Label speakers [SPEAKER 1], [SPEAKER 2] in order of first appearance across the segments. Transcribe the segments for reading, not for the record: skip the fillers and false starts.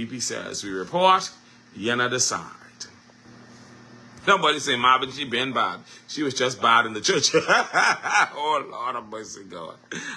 [SPEAKER 1] BP says, we report, Yenna decide. Somebody say, Marvin, she been bad. She was just bad in the church. Oh, Lord of mercy, God.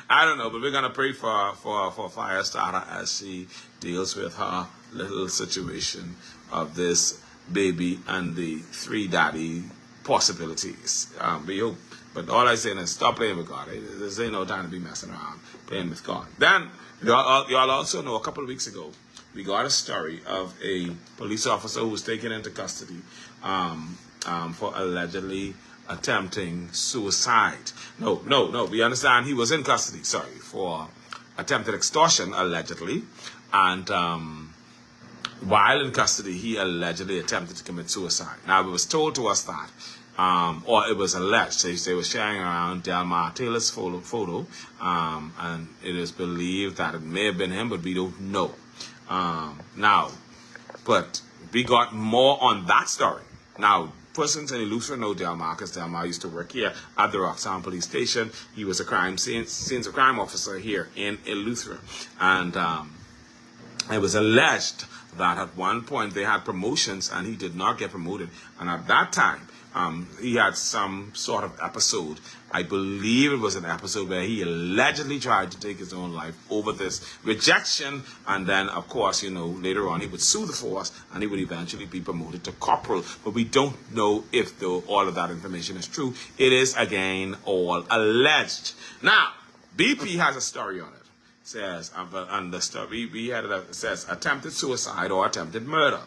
[SPEAKER 1] I don't know, but we're going to pray for Firestarter as she deals with her little situation of this baby and the 3 daddy possibilities. We hope. But all I say is stop playing with God. There's ain't no time to be messing around playing with God. Then, y'all also know a couple of weeks ago, we got a story of a police officer who was taken into custody for allegedly attempting suicide. No. We understand he was in custody, for attempted extortion, allegedly. And while in custody, he allegedly attempted to commit suicide. Now, it was told to us that, or it was alleged, they were sharing around Delmar Taylor's photo, and it is believed that it may have been him, but we don't know. Now, but we got more on that story. Now, persons in Eleuthera know Delmar, because Delmar used to work here at the Roxanne Police Station. He was a scenes of crime officer here in Eleuthera. And it was alleged that at one point they had promotions and he did not get promoted. And at that time, he had some sort of episode. I believe it was an episode where he allegedly tried to take his own life over this rejection. And then, of course, later on he would sue the force and he would eventually be promoted to corporal. But we don't know if all of that information is true. It is, again, all alleged. Now, BP has a story on it. Says, and the story we had it says, attempted suicide or attempted murder.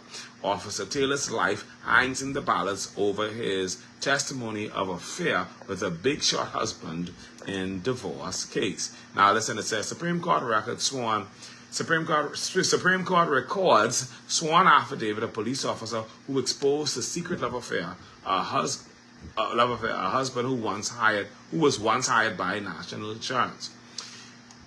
[SPEAKER 1] Officer Taylor's life hangs in the balance over his testimony of affair with a big shot husband in divorce case. Now listen, it says Supreme Court records sworn. Supreme Court records sworn affidavit of police officer who exposed the secret love affair, a husband who was once hired by National Insurance.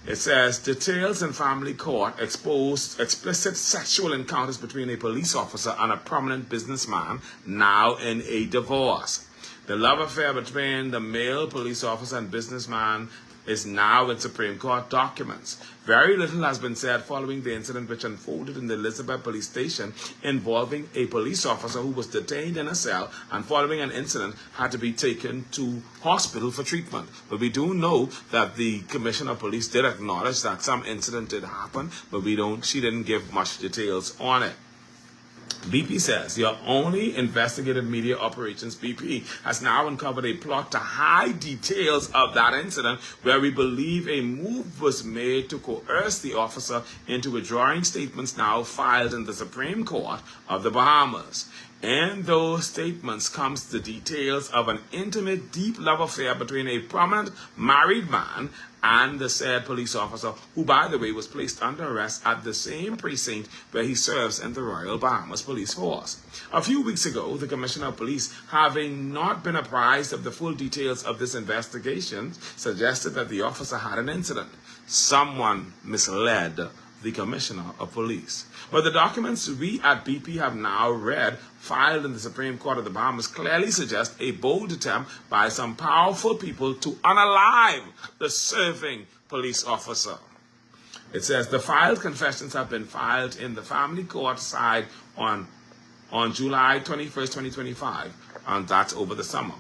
[SPEAKER 1] It says, details in family court exposed explicit sexual encounters between a police officer and a prominent businessman, now in a divorce. The love affair between the male police officer and businessman is now in Supreme Court documents. Very little has been said following the incident which unfolded in the Elizabeth police station involving a police officer who was detained in a cell and following an incident had to be taken to hospital for treatment. But we do know that the Commissioner of Police did acknowledge that some incident did happen, but she didn't give much details on it. BP says your only investigative media operations, BP, has now uncovered a plot to hide details of that incident where we believe a move was made to coerce the officer into withdrawing statements now filed in the Supreme Court of the Bahamas. In those statements comes the details of an intimate, deep love affair between a prominent married man and the said police officer, who, by the way, was placed under arrest at the same precinct where he serves in the Royal Bahamas Police Force. A few weeks ago, the Commissioner of Police, having not been apprised of the full details of this investigation, suggested that the officer had an incident. Someone misled the Commissioner of Police. But the documents we at BP have now read, filed in the Supreme Court of the Bahamas, clearly suggest a bold attempt by some powerful people to unalive the serving police officer. It says the filed confessions have been filed in the family court side on July 21st, 2025, and that's over the summer.